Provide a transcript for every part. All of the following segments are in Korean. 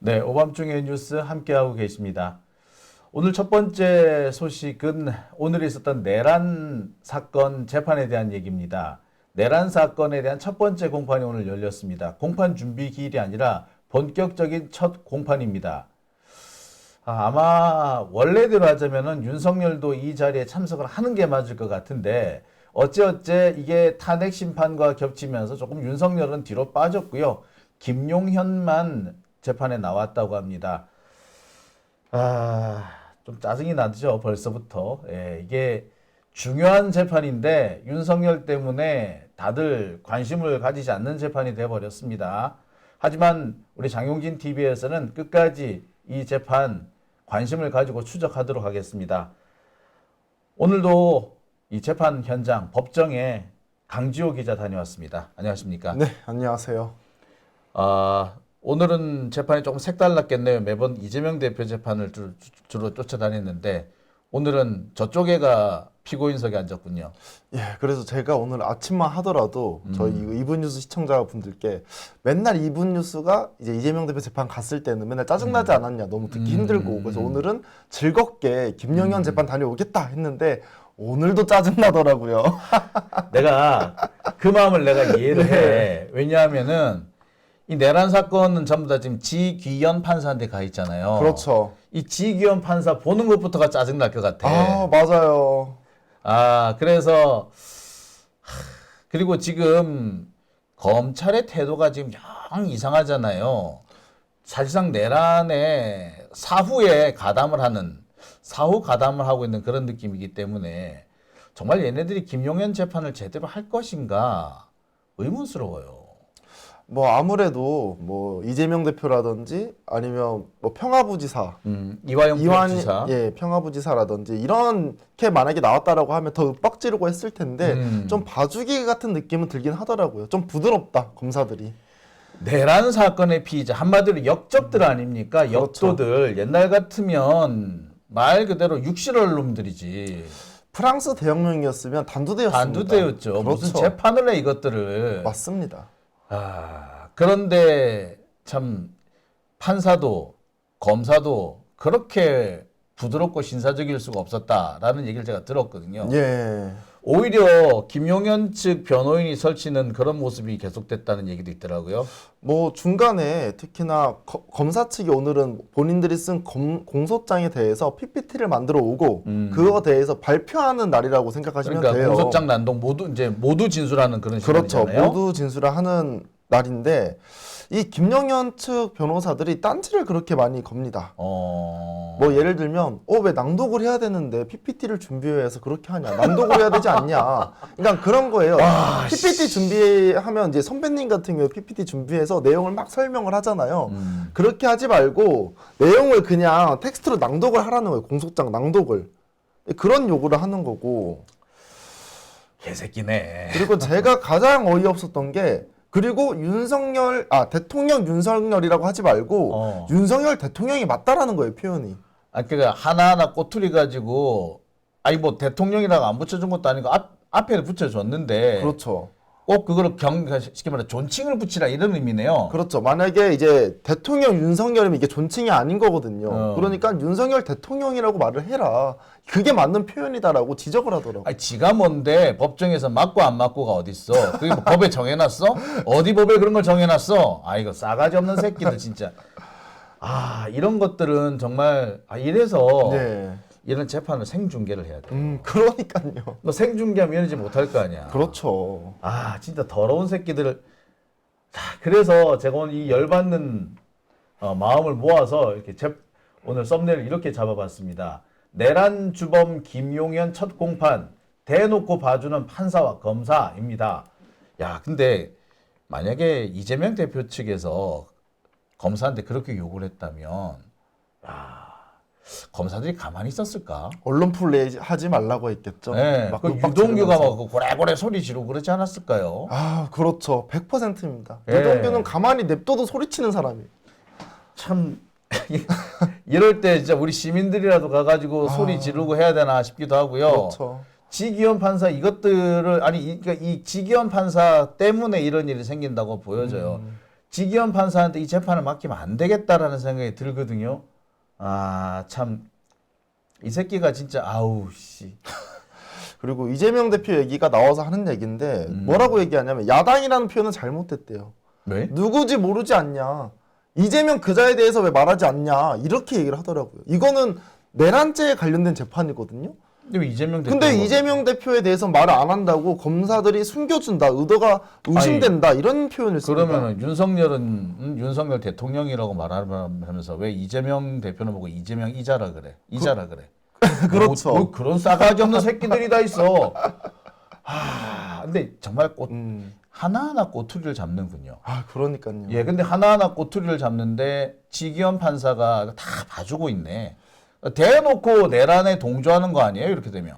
네, 오밤중의 뉴스 함께하고 계십니다. 오늘 첫 번째 소식은 오늘 있었던 내란 사건 재판에 대한 얘기입니다. 내란 사건에 대한 첫 번째 공판이 오늘 열렸습니다. 공판 준비 기일이 아니라 본격적인 첫 공판입니다. 아마 원래대로 하자면은 윤석열도 이 자리에 참석을 하는 게 맞을 것 같은데 어찌어찌 이게 탄핵 심판과 겹치면서 조금 윤석열은 뒤로 빠졌고요. 김용현만 재판에 나왔다고 합니다. 좀 짜증이 나죠, 벌써부터. 예, 이게 중요한 재판인데 윤석열 때문에 다들 관심을 가지지 않는 재판이 되어버렸습니다. 하지만 우리 장용진 TV에서는 끝까지 이 재판 관심을 가지고 추적하도록 하겠습니다. 오늘도 이 재판 현장 법정에 강지호 기자 다녀왔습니다. 안녕하십니까? 네, 안녕하세요. 오늘은 재판이 조금 색달랐겠네요. 매번 이재명 대표 재판을 주로 쫓아다녔는데 오늘은 저쪽에가 피고인석에 앉았군요. 예, 그래서 제가 오늘 아침만 하더라도 저희 이분뉴스 시청자분들께 맨날 이분뉴스가 이제 이재명 대표 재판 갔을 때는 맨날 짜증나지 않았냐, 너무 듣기 힘들고 그래서 오늘은 즐겁게 김용현 재판 다녀오겠다 했는데 오늘도 짜증나더라고요. 내가 그 마음을 내가 이해를 해. 왜냐하면은 이 내란 사건은 전부 다 지금 지귀현 판사한테 가 있잖아요. 그렇죠. 이 지귀현 판사 보는 것부터가 짜증 날 것 같아. 맞아요. 그래서 그리고 지금 검찰의 태도가 지금 영 이상하잖아요. 사실상 내란에 사후 가담을 하고 있는 그런 느낌이기 때문에 정말 얘네들이 김용현 재판을 제대로 할 것인가 의문스러워요. 뭐 아무래도 뭐 이재명 대표라든지 아니면 뭐 평화부지사 이화영 부지사 평화부지사라든지 이렇게 만약에 나왔다라고 하면 더 윽박지르고 했을 텐데 좀 봐주기 같은 느낌은 들긴 하더라고요. 좀 부드럽다 검사들이. 내란 사건의 피의자 한마디로 역적들 아닙니까? 그렇죠. 역도들. 옛날 같으면 말 그대로 육실할 놈들이지. 프랑스 대혁명이었으면 단두대였습니다. 단두대였죠. 그렇죠. 무슨 재판을 해 이것들을. 맞습니다. 그런데 참 판사도 검사도 그렇게 부드럽고 신사적일 수가 없었다라는 얘기를 제가 들었거든요. 예. 오히려 김용현 측 변호인이 설치는 그런 모습이 계속됐다는 얘기도 있더라고요. 뭐 중간에 특히나 검사 측이 오늘은 본인들이 쓴 공소장에 대해서 PPT를 만들어 오고 그거에 대해서 발표하는 날이라고 생각하시면 그러니까 돼요. 공소장 난동 모두 진술하는 그런 시간이잖아요. 그렇죠. 모두 진술을 하는 날인데 이 김용현 측 변호사들이 딴지를 그렇게 많이 겁니다. 뭐 예를 들면 왜 낭독을 해야 되는데 PPT를 준비해서 그렇게 하냐, 낭독을 해야 되지 않냐, 그러니까 그런 거예요. PPT 준비하면 이제 선배님 같은 경우 PPT 준비해서 내용을 막 설명을 하잖아요. 그렇게 하지 말고 내용을 그냥 텍스트로 낭독을 하라는 거예요. 공소장 낭독을. 그런 요구를 하는 거고. 개새끼네. 그리고 제가 가장 어이없었던 게 그리고 대통령 윤석열이라고 하지 말고 윤석열 대통령이 맞다라는 거예요, 표현이. 그러니까 하나하나 꼬투리 가지고 뭐 대통령이라고 안 붙여준 것도 아니고 앞에 붙여줬는데 그렇죠. 꼭 그거를 쉽게 말해 존칭을 붙이라 이런 의미네요. 그렇죠. 만약에 이제 대통령 윤석열이면 이게 존칭이 아닌 거거든요. 그러니까 윤석열 대통령이라고 말을 해라. 그게 맞는 표현이다라고 지적을 하더라고요. 지가 뭔데 법정에서 맞고 안 맞고가 어딨어. 그게 뭐 법에 정해놨어? 어디 법에 그런 걸 정해놨어? 이거 싸가지 없는 새끼들 진짜. 이런 것들은 정말 이래서 네. 이런 재판을 생중계를 해야 돼. 그러니까요. 너 생중계하면 이러지 못할 거 아니야. 그렇죠. 진짜 더러운 새끼들을. 그래서 제가 오늘 이 열받는 마음을 모아서 이렇게 오늘 썸네일을 이렇게 잡아봤습니다. 내란 주범 김용현 첫 공판 대놓고 봐주는 판사와 검사입니다. 근데 만약에 이재명 대표 측에서 검사한테 그렇게 욕을 했다면 검사들이 가만히 있었을까? 언론 플레이 하지 말라고 했겠죠. 네, 막 그 윽박 유동규가 지르면서. 막 고래고래 소리 지르고 그러지 않았을까요? 그렇죠. 100%입니다. 예. 유동규는 가만히 냅둬도 소리치는 사람이에요. 참 이럴 때 진짜 우리 시민들이라도 가가지고 소리 지르고 해야 되나 싶기도 하고요. 그렇죠. 지기현 판사 이것들을 그러니까 이 지기현 판사 때문에 이런 일이 생긴다고 보여져요. 지기현 판사한테 이 재판을 맡기면 안 되겠다라는 생각이 들거든요. 아, 참 이 새끼가 진짜 아우 씨. 그리고 이재명 대표 얘기가 나와서 하는 얘기인데 뭐라고 얘기하냐면 야당이라는 표현은 잘못됐대요. 왜? 누구지 모르지 않냐. 이재명 그자에 대해서 왜 말하지 않냐. 이렇게 얘기를 하더라고요. 이거는 내란죄에 관련된 재판이거든요. 근데 왜 이재명 대표? 근데 이재명 대표에 대해서 말을 안 한다고 검사들이 숨겨준다, 의도가 의심된다 이런 표현을 씁니다. 그러면은 윤석열은 윤석열 대통령이라고 말하면서 왜 이재명 대표는 보고 이재명 이자라 그래? 이자라 그래? 그렇죠. 뭐 그런 싸가지 없는 새끼들이 다 있어. 아, 근데 정말 하나하나 꼬투리를 잡는군요. 아, 그러니까요. 예, 근데 하나하나 꼬투리를 잡는데 지기현 판사가 다 봐주고 있네. 대놓고 내란에 동조하는 거 아니에요? 이렇게 되면.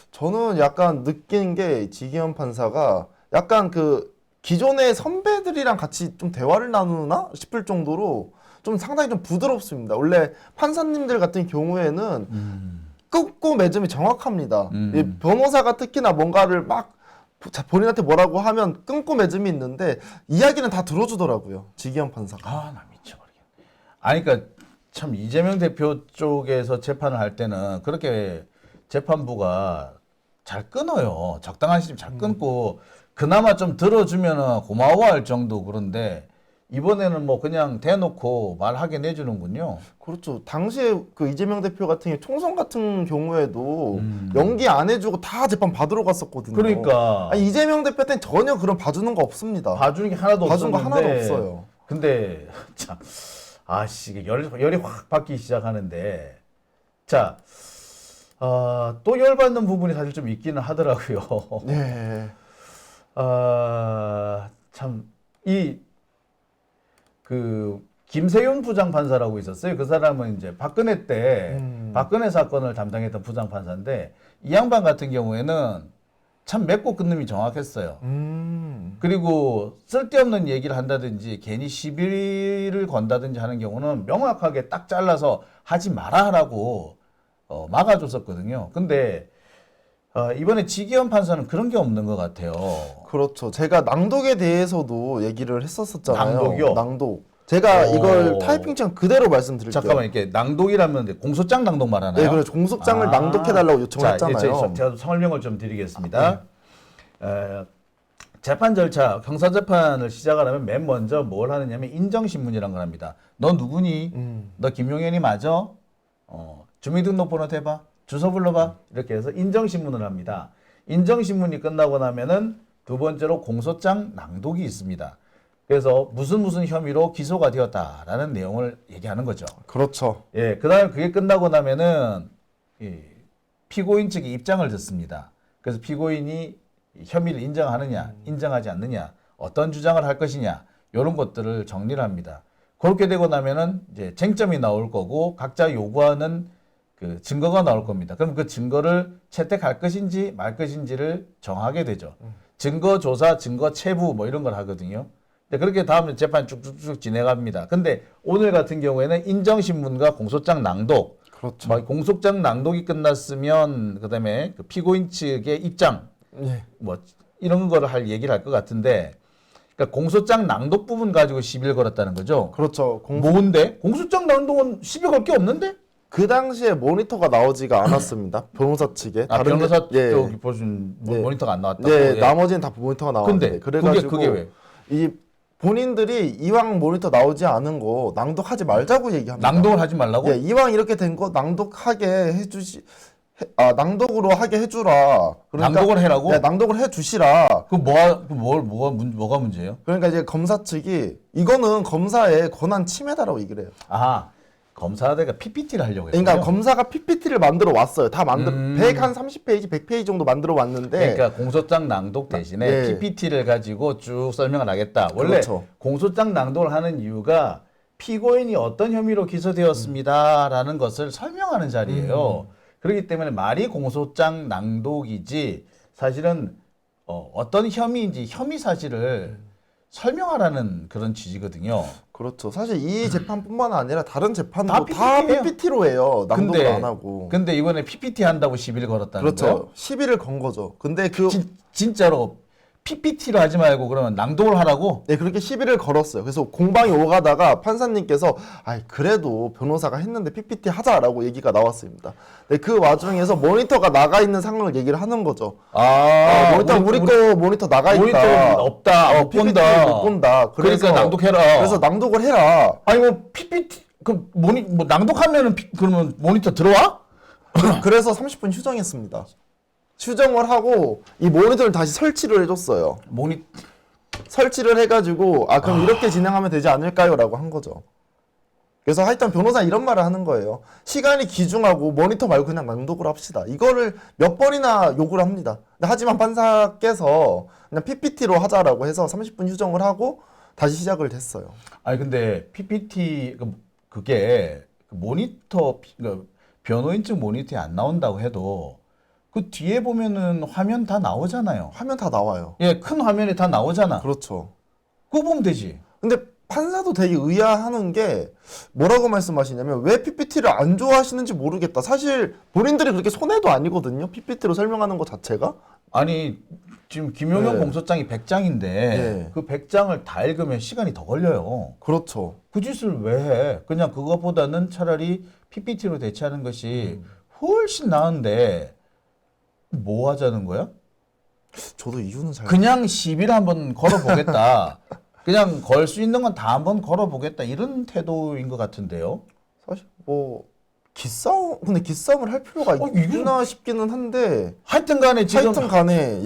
저는 약간 느낀 게 지기현 판사가 약간 그 기존의 선배들이랑 같이 좀 대화를 나누나 싶을 정도로 좀 상당히 좀 부드럽습니다. 원래 판사님들 같은 경우에는 끊고 매점이 정확합니다. 이 변호사가 특히나 뭔가를 막 본인한테 뭐라고 하면 끊고 매점이 있는데 이야기는 다 들어주더라고요. 지기현 판사가. 아, 나 미쳐버리겠네. 아니, 그러니까 참 이재명 대표 쪽에서 재판을 할 때는 그렇게 재판부가 잘 끊어요. 적당한 시점 잘 끊고 그나마 좀 들어주면 고마워할 정도. 그런데 이번에는 뭐 그냥 대놓고 말하게 내주는군요. 그렇죠. 당시에 그 이재명 대표 같은 경우 총선 같은 경우에도 연기 안 해주고 다 재판 받으러 갔었거든요. 그러니까 아니, 이재명 대표한테는 전혀 그런 봐주는 거 없습니다. 봐주는 게 하나도 봐준 거 없었는데 하나도 없어요. 근데 참 아씨 이게 열이 확 받기 시작하는데 자, 또 열받는 부분이 사실 좀 있기는 하더라고요. 네. 참 그 김세윤 부장판사라고 있었어요. 그 사람은 이제 박근혜 때 박근혜 사건을 담당했던 부장판사인데 이 양반 같은 경우에는 참 맺고 끊음이 정확했어요. 그리고 쓸데없는 얘기를 한다든지 괜히 시비를 건다든지 하는 경우는 명확하게 딱 잘라서 하지 마라 하라고 막아줬었거든요. 근데 이번에 지기현 판사는 그런 게 없는 것 같아요. 그렇죠. 제가 낭독에 대해서도 얘기를 했었잖아요. 낭독이요? 낭독. 제가 이걸 타이핑창 그대로 말씀드릴게요. 잠깐만 이렇게 낭독이라면 공소장 낭독 말하나요? 네, 그래서 공소장을 낭독해달라고 요청을 자, 했잖아요. 제가 설명을 좀 드리겠습니다. 재판 절차, 형사재판을 시작하려면 맨 먼저 뭘 하느냐면 인정신문이라는 걸 합니다. 너 누구니? 너 김용현이 맞아? 주민등록번호 대봐. 주소 불러봐. 이렇게 해서 인정신문을 합니다. 인정신문이 끝나고 나면은 두 번째로 공소장 낭독이 있습니다. 그래서 무슨 혐의로 기소가 되었다라는 내용을 얘기하는 거죠. 그렇죠. 예, 그다음에 그게 끝나고 나면은 피고인 측이 입장을 듣습니다. 그래서 피고인이 혐의를 인정하느냐, 인정하지 않느냐, 어떤 주장을 할 것이냐, 이런 것들을 정리를 합니다. 그렇게 되고 나면은 이제 쟁점이 나올 거고 각자 요구하는 그 증거가 나올 겁니다. 그럼 그 증거를 채택할 것인지 말 것인지를 정하게 되죠. 증거 조사, 증거 체부 뭐 이런 걸 하거든요. 그렇게 다음에 재판이 쭉쭉쭉 진행합니다. 근데 오늘 같은 경우에는 인정신문과 공소장 낭독, 그렇죠. 공소장 낭독이 끝났으면 그다음에 그 피고인 측의 입장, 네. 뭐 이런 거를 얘기를 할 것 같은데, 그러니까 공소장 낭독 부분 가지고 시비를 걸었다는 거죠. 그렇죠. 뭔데? 공소장 낭독은 시비 걸 게 없는데? 그 당시에 모니터가 나오지가 않았습니다. 변호사 측에. 변호사 예. 쪽이 보신 모니터가 안 나왔다고? 네, 예. 나머지는 다 모니터가 나왔는데. 근데 그래가지고 그게 왜? 이 본인들이 이왕 모니터 나오지 않은 거 낭독하지 말자고 얘기합니다. 낭독을 하지 말라고? 예, 이왕 이렇게 된 거 낭독으로 하게 해주라. 그러니까, 낭독을 해라고? 네, 낭독을 해주시라. 뭐가 문제예요? 그러니까 이제 검사 측이 이거는 검사의 권한 침해다라고 얘기를 해요. 아, 검사대가 PPT를 하려고 했어요. 그러니까 검사가 PPT를 만들어 왔어요. 다 만들어 130페이지, 100페이지 정도 만들어 왔는데 그러니까 공소장 낭독 대신에 예. PPT를 가지고 쭉 설명을 하겠다. 원래 그렇죠. 공소장 낭독을 하는 이유가 피고인이 어떤 혐의로 기소되었습니다라는 것을 설명하는 자리예요. 그렇기 때문에 말이 공소장 낭독이지 사실은 어떤 혐의인지 혐의 사실을 설명하라는 그런 취지거든요. 그렇죠. 사실 이 재판뿐만 아니라 다른 재판도 다 다 PPT 예요. PPT로 해요. 낭독을 안 하고. 근데 이번에 PPT 한다고 시비를 걸었다는 그렇죠. 거예요? 시비를 건 거죠. 근데 진짜로 PPT를 하지 말고 그러면 낭독을 하라고? 네, 그렇게 시비를 걸었어요. 그래서 공방이 오가다가 판사님께서 아이 그래도 변호사가 했는데 PPT 하자라고 얘기가 나왔습니다. 네, 그 와중에서 모니터가 나가 있는 상황을 얘기를 하는 거죠. 모니터 우리 거 모니터 나가 있다. 모니터 없다. 못 PPT 본다. 못 본다. 그러니까 낭독해라. 그래서 낭독을 해라. 아니 뭐 PPT 뭐 낭독하면은 그러면 모니터 들어와? 그래서 30분 휴정했습니다. 휴정을 하고 이 모니터를 다시 설치를 해줬어요. 설치를 해가지고 그럼 이렇게 진행하면 되지 않을까요?라고 한 거죠. 그래서 하여튼 변호사 이런 말을 하는 거예요. 시간이 귀중하고 모니터 말고 그냥 낭독을 합시다. 이거를 몇 번이나 욕을 합니다. 하지만 판사께서 그냥 PPT로 하자라고 해서 30분 휴정을 하고 다시 시작을 됐어요. 아니 근데 PPT 그게 모니터 변호인 측 모니터에 안 나온다고 해도 그 뒤에 보면은 화면 다 나오잖아요. 화면 다 나와요. 예, 큰 화면에 다 나오잖아. 그렇죠. 그거 보면 되지. 근데 판사도 되게 의아하는 게 뭐라고 말씀하시냐면 왜 PPT를 안 좋아하시는지 모르겠다. 사실 본인들이 그렇게 손해도 아니거든요. PPT로 설명하는 것 자체가. 아니 지금 김용현 네. 공소장이 100장인데 네. 그 100장을 다 읽으면 시간이 더 걸려요. 그렇죠. 그 짓을 왜 해? 그냥 그것보다는 차라리 PPT로 대체하는 것이 훨씬 나은데 뭐 하자는 거야? 저도 이유는 잘 그냥 시비를 한번 걸어보겠다. 그냥 걸 수 있는 건 다 한번 걸어보겠다. 이런 태도인 것 같은데요. 사실 뭐 기싸움 근데 기싸움을 할 필요가 있나 싶기는 한데 하여튼 간에 지금 하여튼 간에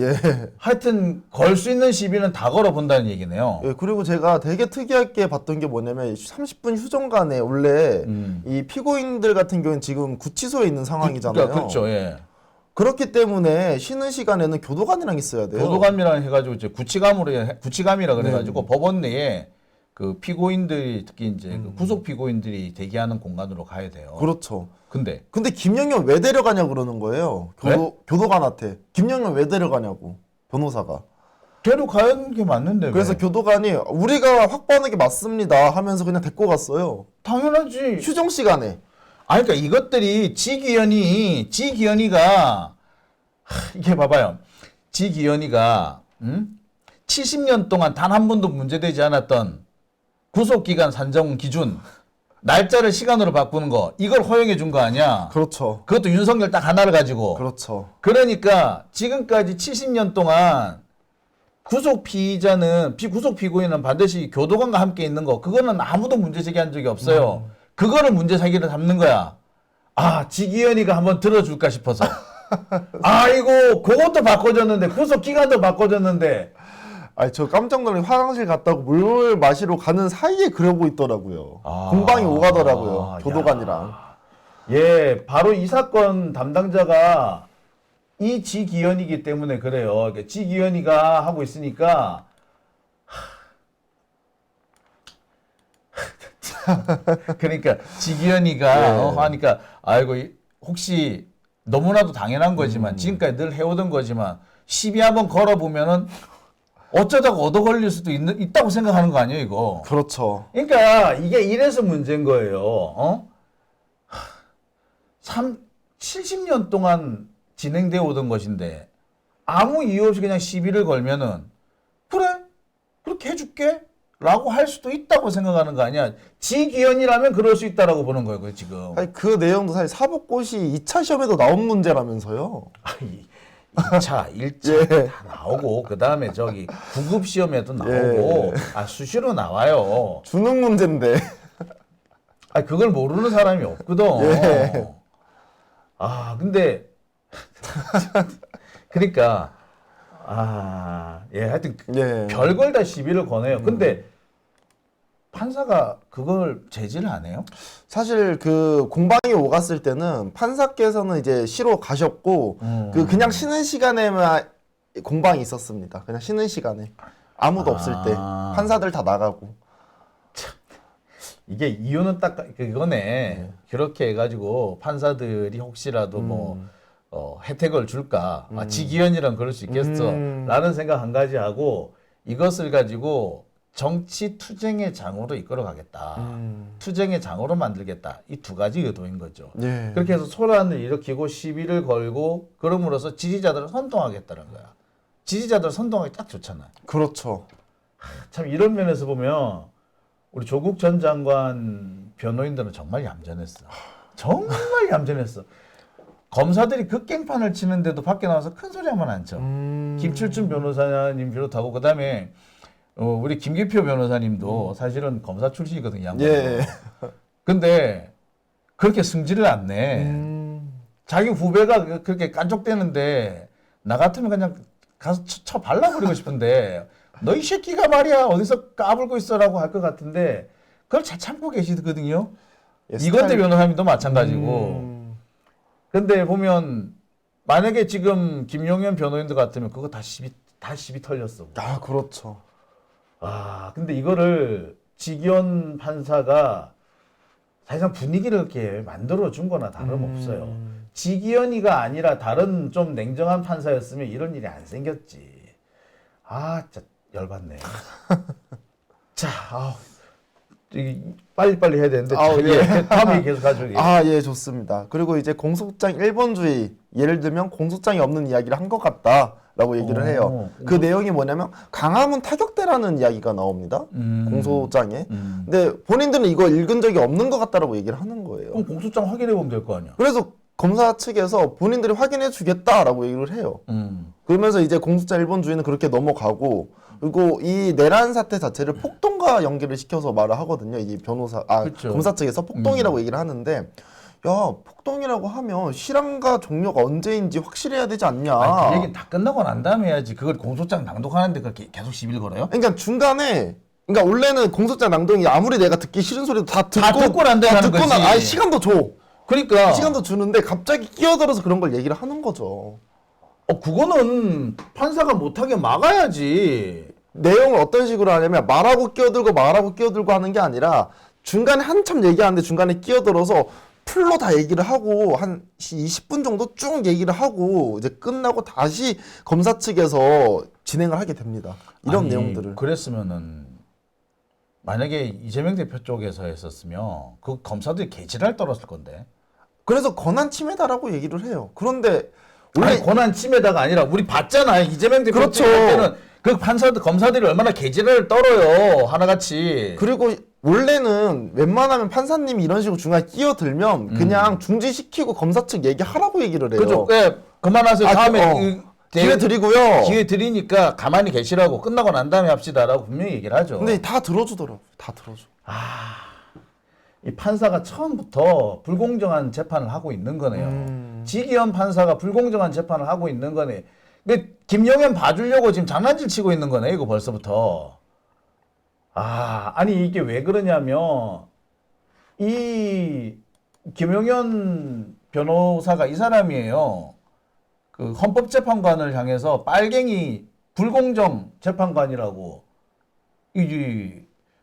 하여튼 걸 수 있는 시비는 다 걸어본다는 얘기네요. 예, 그리고 제가 되게 특이하게 봤던 게 뭐냐면 30분 휴정간에 원래 이 피고인들 같은 경우는 지금 구치소에 있는 상황이잖아요. 그렇죠. 예. 그렇기 때문에 쉬는 시간에는 교도관이랑 있어야 돼요. 교도관이라 해가지고 이제 구치감이라 그래가지고 법원 내에 그 피고인들이 특히 이제 그 구속 피고인들이 대기하는 공간으로 가야 돼요. 그렇죠. 근데 김영현 왜 데려가냐 그러는 거예요. 교도관한테 김영현 왜 데려가냐고 변호사가. 데려가는 게 맞는데 그래서 왜? 교도관이 우리가 확보하는 게 맞습니다 하면서 그냥 데리고 갔어요. 당연하지. 휴정 시간에. 그러니까 이것들이 지기현이가 이게 봐봐요. 지기현이가 70년 동안 단 한 번도 문제되지 않았던 구속기간 산정 기준 날짜를 시간으로 바꾸는 거 이걸 허용해 준 거 아니야. 그렇죠. 그것도 윤석열 딱 하나를 가지고. 그렇죠. 그러니까 지금까지 70년 동안 구속 피고인은 반드시 교도관과 함께 있는 거 그거는 아무도 문제 제기한 적이 없어요. 그거를 문제 제기를 삼는 거야. 지기현이가 한번 들어줄까 싶어서. 아이고 그것도 바꿔줬는데 구속 기간도 바꿔줬는데. 저 깜짝 놀라서 화장실 갔다고 물 마시러 가는 사이에 그러고 있더라고요. 공방이 오가더라고요. 교도관이랑. 예, 바로 이 사건 담당자가 이 지기현이기 때문에 그래요. 그러니까 지기현이가 하고 있으니까 그러니까 지기현이가 하니까 아이고 혹시 너무나도 당연한 거지만 지금까지 늘 해오던 거지만 시비 한번 걸어보면은 어쩌다가 얻어 걸릴 수도 있다고 생각하는 거 아니에요 이거. 그렇죠. 그러니까 이게 이래서 문제인 거예요. 70년 동안 진행되어 오던 것인데 아무 이유 없이 그냥 시비를 걸면은 그래 그렇게 해줄게 라고 할 수도 있다고 생각하는 거 아니야. 지기현이라면 그럴 수 있다라고 보는 거예요 지금. 아니, 그 내용도 사실 사법고시 2차 시험에도 나온 문제라면서요. 2차, 1차 다 나오고 그 다음에 저기 9급 시험에도 나오고 수시로 나와요. 주는 문제인데. 그걸 모르는 사람이 없거든. 근데 그러니까 하여튼 별걸 다 시비를 거네요. 근데 판사가 그걸 제지를 안 해요? 사실 그 공방이 오갔을 때는 판사께서는 이제 쉬러 가셨고 그냥 쉬는 시간에만 공방이 있었습니다. 그냥 쉬는 시간에 아무도 없을 때 판사들 다 나가고. 이게 이유는 딱 그거네. 그렇게 해가지고 판사들이 혹시라도 혜택을 줄까? 지기현이랑 그럴 수 있겠어. 라는 생각 한 가지 하고 이것을 가지고 정치 투쟁의 장으로 이끌어 가겠다. 투쟁의 장으로 만들겠다. 이 두 가지 의도인 거죠. 그렇게 해서 소란을 일으키고 시비를 걸고 그럼으로써 지지자들을 선동하겠다는 거야. 지지자들 선동하기 딱 좋잖아요. 그렇죠. 참 이런 면에서 보면 우리 조국 전 장관 변호인들은 정말 얌전했어. 정말 얌전했어. 검사들이 극갱판을 치는데도 밖에 나와서 큰 소리 한번 안 쳐. 김칠준 변호사님 비롯하고 그다음에 우리 김기표 변호사님도 사실은 검사 출신이거든요. 양반도. 예. 근데 그렇게 승질을 안 내. 자기 후배가 그렇게 깐족대는데 나 같으면 그냥 가서 쳐 발라버리고 싶은데 너 이 새끼가 말이야 어디서 까불고 있어라고 할 것 같은데 그걸 잘 참고 계시거든요. 예, 이건대 변호사님도 마찬가지고. 근데 보면 만약에 지금 김용현 변호인들 같으면 그거 다 시비 털렸어. 아, 그렇죠. 근데 이거를 직위원 판사가 사실상 분위기를 이렇게 만들어준 거나 다름없어요. 직위원이가 아니라 다른 좀 냉정한 판사였으면 이런 일이 안 생겼지. 진짜 열받네. 자, 빨리빨리 해야 되는데. 예. 다음 얘기 계속 하죠. 예, 좋습니다. 그리고 이제 공소장 1번주의, 예를 들면 공소장이 없는 이야기를 한 것 같다라고 얘기를 해요. 그 내용이 뭐냐면 강화문 타격대라는 이야기가 나옵니다. 공소장에. 근데 본인들은 이거 읽은 적이 없는 것 같다라고 얘기를 하는 거예요. 그럼 공소장 확인해 보면 될 거 아니야. 그래서 검사 측에서 본인들이 확인해 주겠다라고 얘기를 해요. 그러면서 이제 공소장 1번주의는 그렇게 넘어가고, 그리고 이 내란 사태 자체를 폭동과 연계를 시켜서 말을 하거든요. 이 그쵸. 검사 측에서 폭동이라고 얘기를 하는데, 야, 폭동이라고 하면 실행과 종료가 언제인지 확실해야 되지 않냐. 그 얘기 다 끝나고 난 다음에 해야지. 그걸 공소장 낭독하는데 그렇게 계속 시비를 걸어요? 그러니까 중간에, 그러니까 원래는 공소장 낭독이 아무리 내가 듣기 싫은 소리도 다 듣고 난 다음에 하는 거지. 시간도 줘. 그러니까 시간도 주는데 갑자기 끼어들어서 그런 걸 얘기를 하는 거죠. 그거는 판사가 못하게 막아야지. 내용을 어떤 식으로 하냐면 말하고 끼어들고 하는 게 아니라 중간에 한참 얘기하는데 중간에 끼어들어서 풀로 다 얘기를 하고 한 20분 정도 쭉 얘기를 하고 이제 끝나고 다시 검사 측에서 진행을 하게 됩니다. 이런 내용들을. 그랬으면은 만약에 이재명 대표 쪽에서 했었으면 그 검사들이 개지랄 떨었을 건데. 그래서 권한 침해다라고 얘기를 해요. 그런데 원래 권한 침해다가 아니라 우리 봤잖아. 이재명 대표 그렇죠. 때는 그 검사들이 얼마나 개지랄을 떨어요. 하나같이. 그리고 원래는 웬만하면 판사님이 이런 식으로 중간에 끼어들면 그냥 중지시키고 검사 측 얘기하라고 얘기를 해요. 그죠. 그만하세요. 다음에 기회 드리고요. 기회 드리니까 가만히 계시라고 끝나고 난 다음에 합시다라고 분명히 얘기를 하죠. 근데 다 들어주더라고. 다 들어줘. 이 판사가 처음부터 불공정한 재판을 하고 있는 거네요. 지기현 판사가 불공정한 재판을 하고 있는 거네. 근데 김용현 봐주려고 지금 장난질 치고 있는 거네, 이거 벌써부터. 아니 이게 왜 그러냐면 이 김용현 변호사가 이 사람이에요. 그 헌법재판관을 향해서 빨갱이 불공정 재판관이라고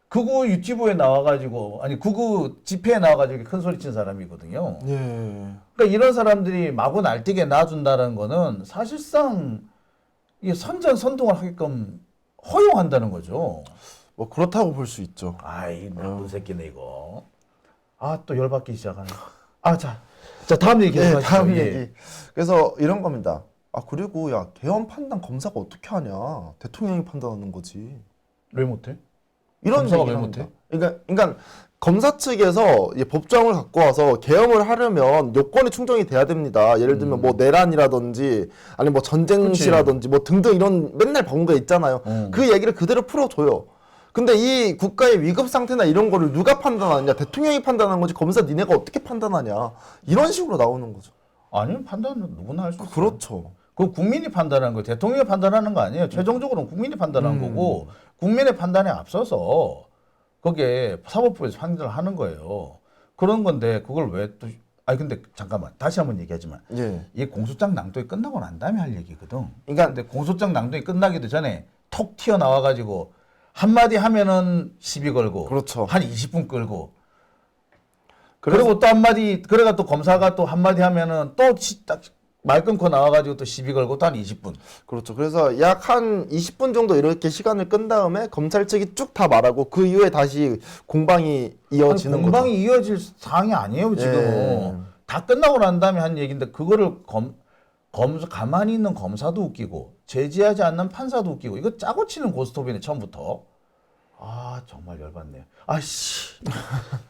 극우 유튜브에 나와가지고 극우 집회에 나와가지고 큰 소리 친 사람이거든요. 예. 그러니까 이런 사람들이 마구 날뛰게 놔준다는 거는 사실상 이게 선전선동을 하게끔 허용한다는 거죠. 뭐 그렇다고 볼 수 있죠. 이 나쁜 새끼네 이거. 또 열받기 시작하네. 자 다음 얘기 계속 하시죠. 다음 얘기. 그래서 이런 겁니다. 그리고 야, 개헌 판단 검사가 어떻게 하냐? 대통령이 판단하는 거지. 왜 못해? 이런 검사가 얘기를 왜 합니다. 못해? 그러니까 검사 측에서 이 법정을 갖고 와서 개헌을 하려면 요건이 충족이 돼야 됩니다. 예를 들면 뭐 내란이라든지 아니면 뭐 전쟁 시라든지 뭐 등등 이런 맨날 방문가 있잖아요. 그 얘기를 그대로 풀어줘요. 근데 이 국가의 위급 상태나 이런 거를 누가 판단하느냐? 대통령이 판단하는 거지 검사 니네가 어떻게 판단하냐? 이런 식으로 나오는 거죠. 아니요, 판단은 누구나 할 수 있어요. 그렇죠. 그 국민이 판단하는 거, 대통령이 판단하는 거 아니에요. 최종적으로는 국민이 판단하는 거고, 국민의 판단에 앞서서 거기에 사법부에서 판단을 하는 거예요. 그런 건데 그걸 왜 또? 근데 잠깐만 다시 한번 얘기하지만, 이 공소장 낭독이 끝나고 난 다음에 할 얘기거든. 그러니까 근데 공소장 낭독이 끝나기도 전에 톡 튀어 나와가지고 한마디 하면은 시비 걸고, 그렇죠. 한 20분 끌고. 그리고 또 한마디, 그래가 또 검사가 또 한마디 하면은 또 딱 말 끊고 나와가지고 또 시비 걸고 또 한 20분. 그렇죠. 그래서 약 한 20분 정도 이렇게 시간을 끈 다음에 검찰 측이 쭉 다 말하고 그 이후에 다시 공방이 이어지는 거죠. 공방이 이어질 사항이 아니에요, 지금. 다 끝나고 난 다음에 한 얘기인데 그거를 가만히 있는 검사도 웃기고 제지하지 않는 판사도 웃기고 이거 짜고 치는 고스톱이네 처음부터. 아 정말 열받네요. 아씨,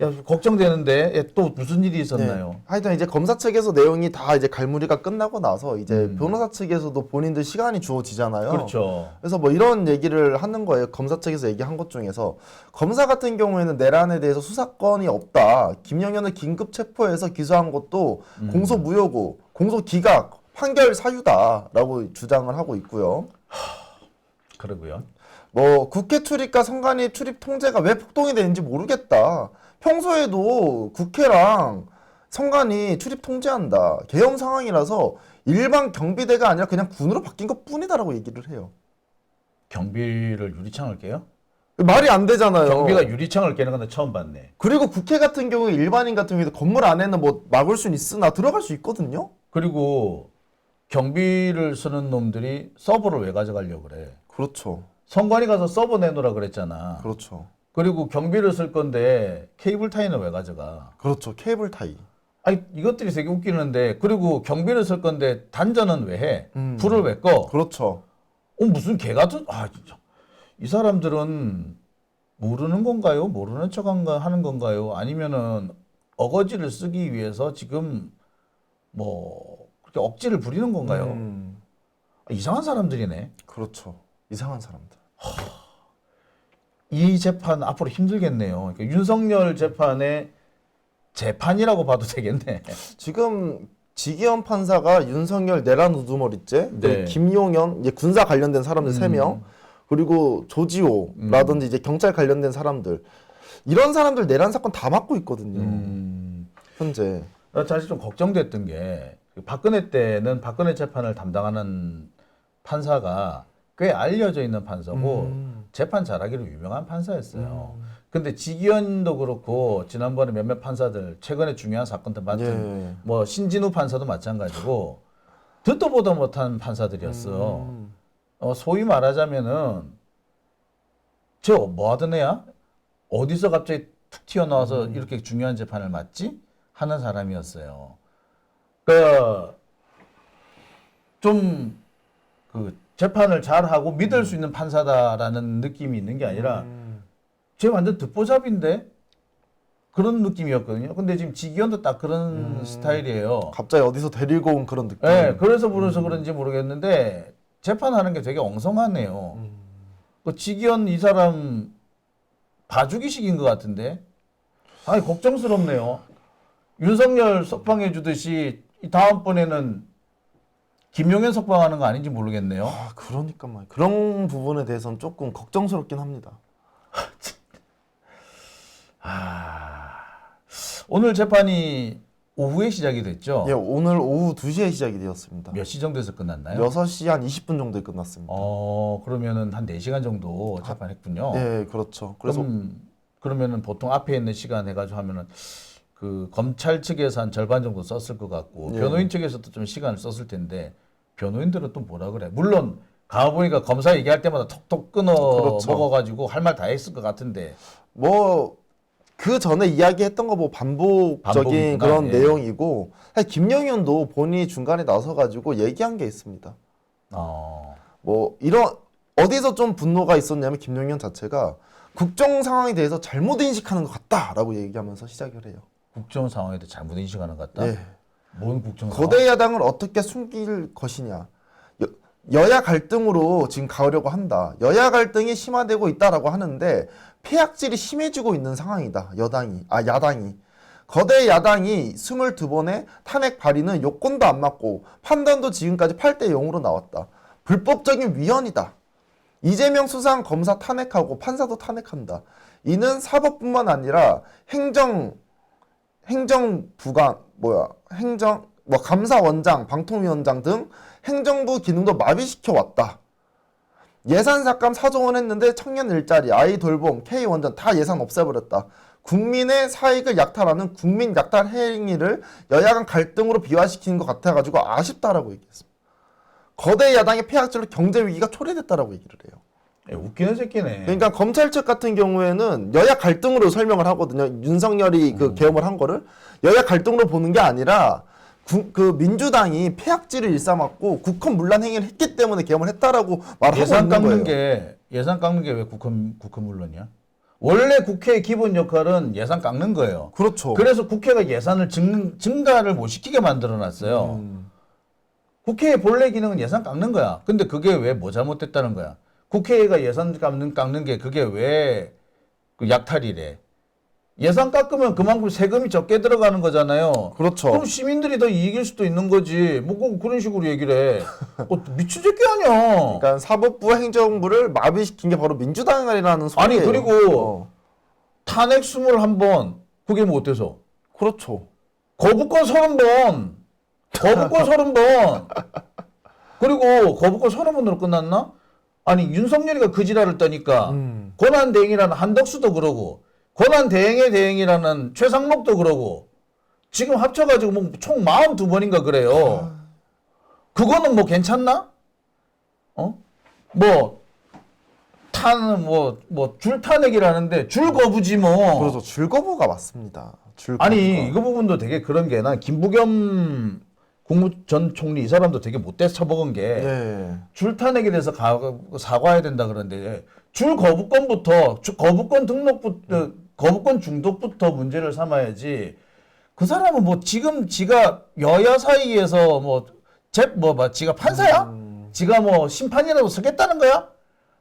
야 걱정되는데 또 무슨 일이 있었나요? 네. 하여튼 이제 검사 측에서 내용이 다 이제 갈무리가 끝나고 나서 이제 변호사 측에서도 본인들 시간이 주어지잖아요. 그렇죠. 그래서 뭐 이런 얘기를 하는 거예요. 검사 측에서 얘기한 것 중에서 검사 같은 경우에는 내란에 대해서 수사권이 없다. 김영현을 긴급 체포해서 기소한 것도 공소 무효고 공소 기각 판결 사유다라고 주장을 하고 있고요. 그러고요. 뭐 국회 출입과 선관위 출입 통제가 왜 폭동이 되는지 모르겠다. 평소에도 국회랑 선관위 출입 통제한다. 계엄 상황이라서 일반 경비대가 아니라 그냥 군으로 바뀐 것 뿐이다라고 얘기를 해요. 경비를 유리창을 깨요? 말이 안 되잖아요. 경비가 유리창을 깨는 건 처음 봤네. 그리고 국회 같은 경우에 일반인 같은 경우에도 건물 안에는 뭐 막을 수는 있으나 들어갈 수 있거든요. 그리고 경비를 쓰는 놈들이 서버를 왜 가져가려고 그래? 그렇죠. 선관위 가서 서버 내놓으라 그랬잖아. 그렇죠. 그리고 경비를 쓸 건데 케이블 타이는 왜 가져가? 그렇죠. 케이블 타이. 아니 이것들이 되게 웃기는데 그리고 경비를 쓸 건데 단전은 왜 해? 불을 왜 꺼? 그렇죠. 무슨 개 같은 진짜. 이 사람들은 모르는 건가요? 모르는 척 하는 건가요? 아니면은 어거지를 쓰기 위해서 지금 뭐 그렇게 억지를 부리는 건가요? 이상한 사람들이네. 그렇죠. 이상한 사람들. 이 재판 앞으로 힘들겠네요. 그러니까 윤석열 재판의 재판이라고 봐도 되겠네. 지금 지기현 판사가 윤석열 내란 우두머리죄, 네. 그리고 김용현 이제 군사 관련된 사람들 3명, 그리고 조지호라든지 이제 경찰 관련된 사람들 이런 사람들 내란 사건 다 맡고 있거든요. 현재. 나 사실 좀 걱정됐던 게 박근혜 때는 박근혜 재판을 담당하는 판사가 꽤 알려져 있는 판사고 재판 잘하기로 유명한 판사였어요. 근데 지기현도 그렇고 지난번에 몇몇 판사들 최근에 중요한 사건들 맡은 예. 뭐 신진우 판사도 마찬가지고 듣도 보도 못한 판사들이었어. 소위 말하자면은 저 뭐 하던 애야? 어디서 갑자기 툭 튀어나와서 이렇게 중요한 재판을 맡지? 하는 사람이었어요. 그러니까 좀 그 재판을 잘하고 믿을 수 있는 판사다라는 느낌이 있는 게 아니라 쟤 완전 듣보잡인데 그런 느낌이었거든요. 근데 지금 지기현도 딱 그런 스타일이에요. 갑자기 어디서 데리고 온 그런 느낌. 네, 그래서 그런지 모르겠는데 재판하는 게 되게 엉성하네요. 그 지기현 이 사람 봐주기식인 것 같은데. 아니 걱정스럽네요. 윤석열 석방해 주듯이 다음번에는 김용현 석방하는 거 아닌지 모르겠네요. 아, 그러니까 말 그런 부분에 대해서는 조금 걱정스럽긴 합니다. 오늘 재판이 오후에 시작이 됐죠? 예, 오늘 오후 2시에 시작이 되었습니다. 몇 시 정도에서 끝났나요? 6시 한 20분 정도에 끝났습니다. 그러면은 한 4시간 정도 재판했군요. 예, 그렇죠. 그래서 그러면은 보통 앞에 있는 시간 해가지고 하면은 그 검찰 측에서 한 절반 정도 썼을 것 같고 예. 변호인 측에서도 좀 시간을 썼을 텐데 변호인들은 또 뭐라 그래? 물론 가보니까 검사 얘기할 때마다 톡톡 끊어 그렇죠. 먹어가지고 할 말 다 했을 것 같은데 뭐 그 전에 이야기했던 거 뭐 반복적인 반복이구나. 그런 예. 내용이고 사실 김영현도 본인이 중간에 나서 가지고 얘기한 게 있습니다. 뭐 이런 어디서 좀 분노가 있었냐면 김영현 자체가 국정 상황에 대해서 잘못 인식하는 것 같다라고 얘기하면서 시작을 해요. 국정 상황에 대해 잘못 인식하는 것 같다. 예. 뭔 국정 상황? 거대 야당을 어떻게 숨길 것이냐. 여야 갈등으로 지금 가려고 한다. 여야 갈등이 심화되고 있다라고 하는데 폐악질이 심해지고 있는 상황이다. 야당이. 거대 야당이 22번의 탄핵 발의는 요건도 안 맞고 판단도 지금까지 8대 0으로 나왔다. 불법적인 위헌이다. 이재명 수상 검사 탄핵하고 판사도 탄핵한다. 이는 사법뿐만 아니라 감사원장, 방통위원장 등 행정부 기능도 마비시켜 왔다. 예산 삭감 4조 원 했는데 청년 일자리, 아이 돌봄, K 원전 다 예산 없애버렸다. 국민의 사익을 약탈하는 국민 약탈 행위를 여야 간 갈등으로 비화시키는 것 같아가지고 아쉽다라고 얘기했습니다. 거대 야당의 폐악질로 경제 위기가 초래됐다라고 얘기를 해요. 웃기는 새끼네. 그러니까 검찰 측 같은 경우에는 여야 갈등으로 설명을 하거든요. 윤석열이 그 계엄을 한 거를 여야 갈등으로 보는 게 아니라 그 민주당이 폐악질을 일삼았고 국헌 문란 행위를 했기 때문에 계엄을 했다라고 말하고 예산 있는 깎는 거예요. 예산 깎는 게 왜 국헌문론이야? 원래 국회의 기본 역할은 예산 깎는 거예요. 그렇죠. 그래서 국회가 예산을 증가를 못 시키게 만들어 놨어요. 국회의 본래 기능은 예산 깎는 거야. 근데 그게 왜 뭐 잘못됐다는 거야? 국회가 예산 깎는 게 그게 왜 그 약탈이래? 예산 깎으면 그만큼 세금이 적게 들어가는 거잖아요. 그렇죠. 그럼 시민들이 더 이익일 수도 있는 거지. 뭐 그런 식으로 얘기를 해. 미친 새끼 아니야. 그러니까 사법부 행정부를 마비시킨 게 바로 민주당이라는 소리예요. 아니 그리고 탄핵 21번 그게 뭐 어때서? 그렇죠. 거부권 30번. 거부권 30번. 그리고 거부권 30번으로 끝났나? 아니 윤석열이가 그 지랄을 떠니까 권한대행이라는 한덕수도 그러고 권한대행의 대행이라는 최상목도 그러고 지금 합쳐가지고 뭐 총 42번인가 그래요. 그거는 뭐 괜찮나? 뭐 줄탄핵이라는데 줄거부지 뭐. 그래서 줄거부가 맞습니다. 줄거부가. 아니 이거 부분도 되게 그런 게 난 김부겸 국무 전 총리 이 사람도 되게 못돼 처먹은 게 예. 줄탄핵에 대해서 사과해야 된다 그러는데 줄거부권부터 거부권 등록부터 거부권 중독부터 문제를 삼아야지. 그 사람은 뭐 지금 지가 여야 사이에서 지가 판사야? 지가 뭐 심판이라도 서겠다는 거야?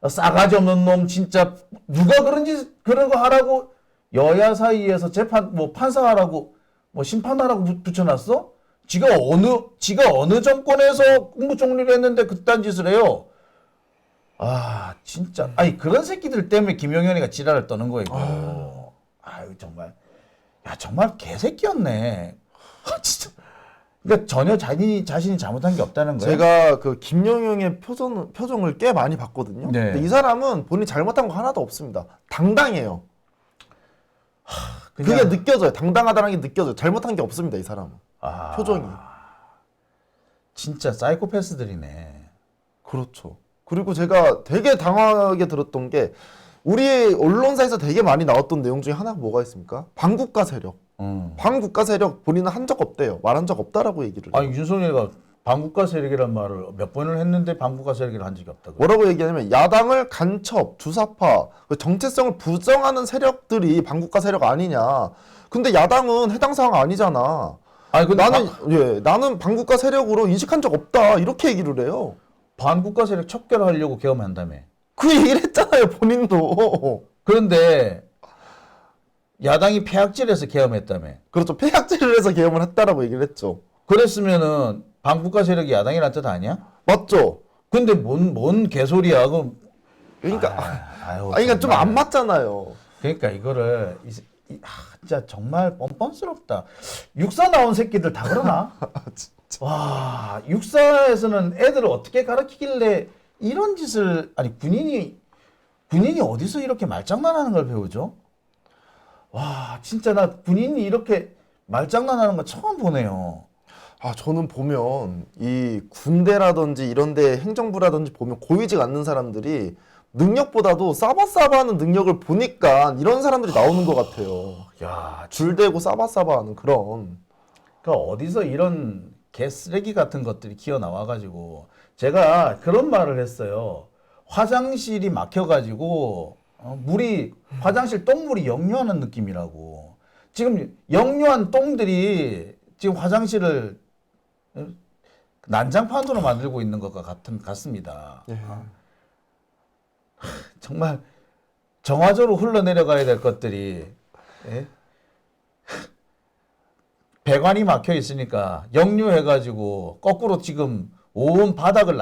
싸가지 없는 놈 진짜 누가 그런 거 하라고 여야 사이에서 판사하라고 심판하라고 붙여놨어? 지가 어느 정권에서 국무총리를 했는데 그딴 짓을 해요. 아 진짜 아니 그런 새끼들 때문에 김용현이가 지랄을 떠는 거이고. 아유 정말 야 정말 개새끼였네. 진짜. 그러니까 전혀 자신이 잘못한 게 없다는 거예요. 제가 그 김용영의 표정을 꽤 많이 봤거든요. 네. 근데 이 사람은 본인이 잘못한 거 하나도 없습니다. 당당해요. 그게 느껴져요. 당당하다는 게 느껴져요. 잘못한 게 없습니다. 이 사람은. 표정이. 진짜 사이코패스들이네. 그렇죠. 그리고 제가 되게 당황하게 들었던 게 우리 언론사에서 되게 많이 나왔던 내용 중에 하나가 뭐가 있습니까? 반국가 세력. 반국가 세력 본인은 한 적 없대요. 말한 적 없다라고 얘기를 해요. 아니 윤석열이가 반국가 세력이란 말을 몇 번을 했는데 반국가 세력이라 한 적이 없다고. 뭐라고 얘기하냐면 야당을 간첩, 주사파, 그 정체성을 부정하는 세력들이 반국가 세력 아니냐. 근데 야당은 해당 사항 아니잖아. 아니 근데 나는 반국가 세력으로 인식한 적 없다. 이렇게 얘기를 해요. 반국가 세력 척결하려고 계엄한다며. 그 얘기를 했잖아요. 본인도. 그런데 야당이 폐악질해서 계엄했다며. 그렇죠. 폐악질을 해서 계엄을 했다라고 얘기를 했죠. 그랬으면은 반국가 세력이 야당이란 뜻 아니야? 맞죠? 근데 뭔 개소리야. 그러니까 좀 안 맞잖아요. 그러니까 이거를 진짜 정말 뻔뻔스럽다. 육사 나온 새끼들 다 그러나? 와, 육사에서는 애들을 어떻게 가르치길래 이런 짓을 아니 군인이 어디서 이렇게 말장난하는 걸 배우죠? 와, 진짜 나 군인이 이렇게 말장난하는 거 처음 보네요. 저는 보면 이 군대라든지 이런 데 행정부라든지 보면 고위직 않는 사람들이 능력보다도 싸바싸바하는 능력을 보니까 이런 사람들이 나오는 것 같아요. 야, 줄대고 싸바싸바하는 그런. 그러니까 어디서 이런 개쓰레기 같은 것들이 기어 나와가지고 제가 그런 말을 했어요. 화장실이 막혀가지고 화장실 똥물이 역류하는 느낌이라고. 지금 역류한 똥들이 지금 화장실을 난장판으로 만들고 있는 것과 같습니다. 예. 정말 정화조로 흘러내려가야 될 것들이 배관이 막혀 있으니까 역류해가지고 거꾸로 지금 온 바닥을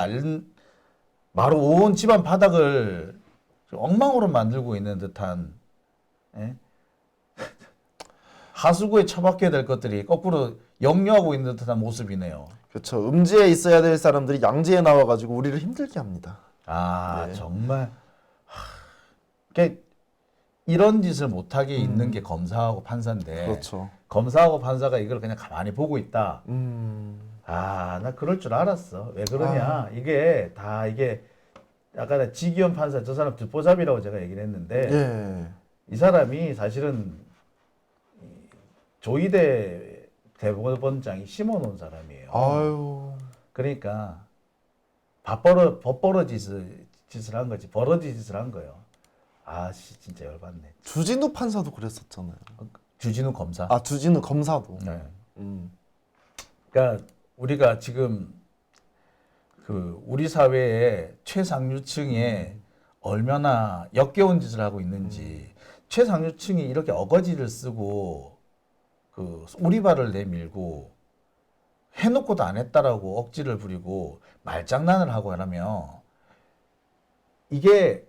바로 온 집안 바닥을 엉망으로 만들고 있는 듯한 하수구에 처박혀야 될 것들이 거꾸로 역류하고 있는 듯한 모습이네요. 그렇죠. 음지에 있어야 될 사람들이 양지에 나와가지고 우리를 힘들게 합니다. 네. 정말 그러니까 이런 짓을 못하게 있는 게 검사하고 판사인데 그렇죠. 검사하고 판사가 이걸 그냥 가만히 보고 있다. 나 그럴 줄 알았어. 왜 그러냐. 이게 아까 지기현 판사 저 사람 듣보잡이라고 제가 얘기를 했는데 이 사람이 사실은 조이대 대법원장이 심어놓은 사람이에요. 아유. 그러니까 짓을 한 거지. 버러지 짓을 한 거예요. 아씨 진짜 열받네. 주진우 판사도 그랬었잖아요. 주진우 검사. 아, 주진우 검사도. 네. 그러니까 우리가 지금 그 우리 사회의 최상류층에 얼마나 역겨운 짓을 하고 있는지, 최상류층이 이렇게 어거지를 쓰고 그 오리발을 내밀고 해놓고도 안 했다라고 억지를 부리고 말장난을 하고 하라면 이게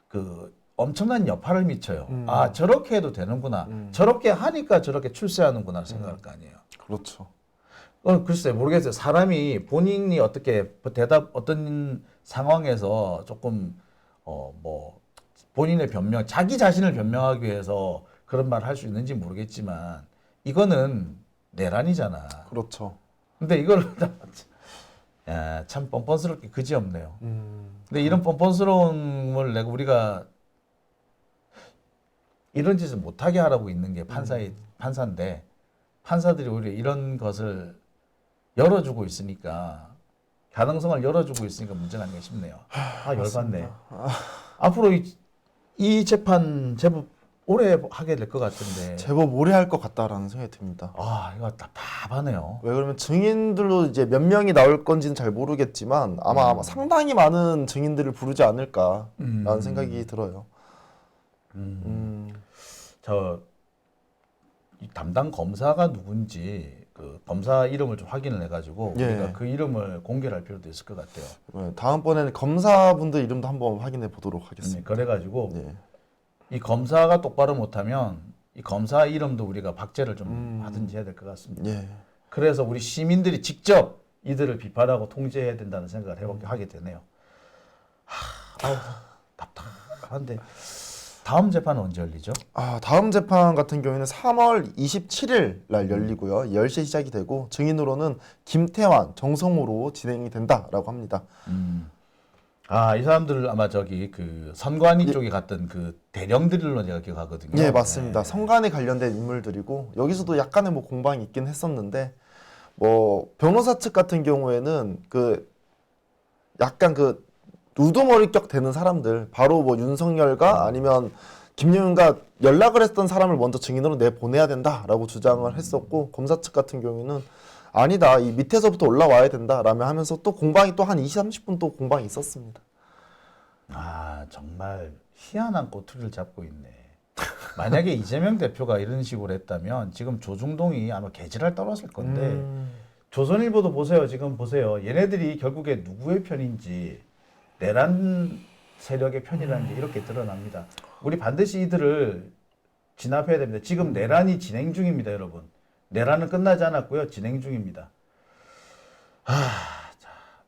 그 엄청난 여파를 미쳐요. 아 저렇게 해도 되는구나. 저렇게 하니까 저렇게 출세하는구나 생각할 거 아니에요. 그렇죠. 글쎄 모르겠어요. 사람이 본인이 어떻게 어떤 상황에서 조금 뭐 본인의 변명, 자기 자신을 변명하기 위해서 그런 말을 할 수 있는지 모르겠지만 이거는 내란이잖아. 그렇죠. 근데 이걸 야, 참 뻔뻔스럽게 그지없네요. 근데 이런 뻔뻔스러움을 내가 우리가 이런 짓을 못하게 하라고 있는 게 판사인데 판사들이 오히려 이런 것을 열어주고 있으니까, 가능성을 열어주고 있으니까 문제가 아닌가 싶네요. 열받네. 앞으로 이 재판 제법 오래 하게 될 것 같은데. 제법 오래 할 것 같다라는 생각이 듭니다. 이거 답답하네요. 왜 그러면 증인들도 이제 몇 명이 나올 건지는 잘 모르겠지만 아마 상당히 많은 증인들을 부르지 않을까라는 생각이 들어요. 이 담당 검사가 누군지 그 검사 이름을 좀 확인을 해가지고 우리가 그 이름을 공개할 필요도 있을 것 같아요. 다음번에는 검사분들 이름도 한번 확인해 보도록 하겠습니다. 그래가지고 이 검사가 똑바로 못하면 이 검사 이름도 우리가 박제를 좀 하든지 해야 될 것 같습니다. 그래서 우리 시민들이 직접 이들을 비판하고 통제해야 된다는 생각을 하게 되네요. 답답한데 다음 재판은 언제 열리죠? 다음 재판 같은 경우에는 3월 27일 날 열리고요. 10시에 시작이 되고 증인으로는 김태환, 정성호로 진행이 된다라고 합니다. 이 사람들 아마 저기 그 선관위 쪽에 갔던 그 대령들로 제가 기억하거든요. 예, 맞습니다. 선관에 관련된 인물들이고 여기서도 약간의 뭐 공방이 있긴 했었는데 뭐 변호사 측 같은 경우에는 그 약간 그 우두머리격 되는 사람들, 바로 뭐 윤석열과 아니면 김용현과 연락을 했던 사람을 먼저 증인으로 내보내야 된다라고 주장을 했었고, 검사 측 같은 경우에는 아니다, 이 밑에서부터 올라와야 된다라며 하면서 또 공방이 또 한 20, 30분 또 공방이 있었습니다. 정말 희한한 꼬투리를 잡고 있네. 만약에 이재명 대표가 이런 식으로 했다면 지금 조중동이 아마 개지랄 떨었을 건데 조선일보도 보세요. 지금 보세요. 얘네들이 결국에 누구의 편인지, 내란 세력의 편이라는 게 이렇게 드러납니다. 우리 반드시 이들을 진압해야 됩니다. 지금 내란이 진행 중입니다, 여러분. 내란은 끝나지 않았고요. 진행 중입니다.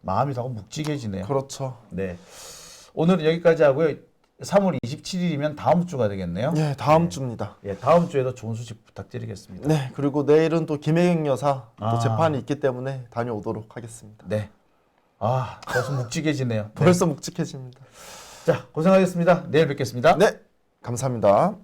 마음이 자꾸 묵직해지네요. 그렇죠. 네. 오늘은 여기까지 하고요. 3월 27일이면 다음 주가 되겠네요. 예, 다음 주입니다. 예, 다음 주에도 좋은 소식 부탁드리겠습니다. 네, 그리고 내일은 또 김혜경 여사 또 재판이 있기 때문에 다녀오도록 하겠습니다. 네. 벌써 묵직해지네요. 벌써 묵직해집니다. 자, 고생하셨습니다. 내일 뵙겠습니다. 네, 감사합니다.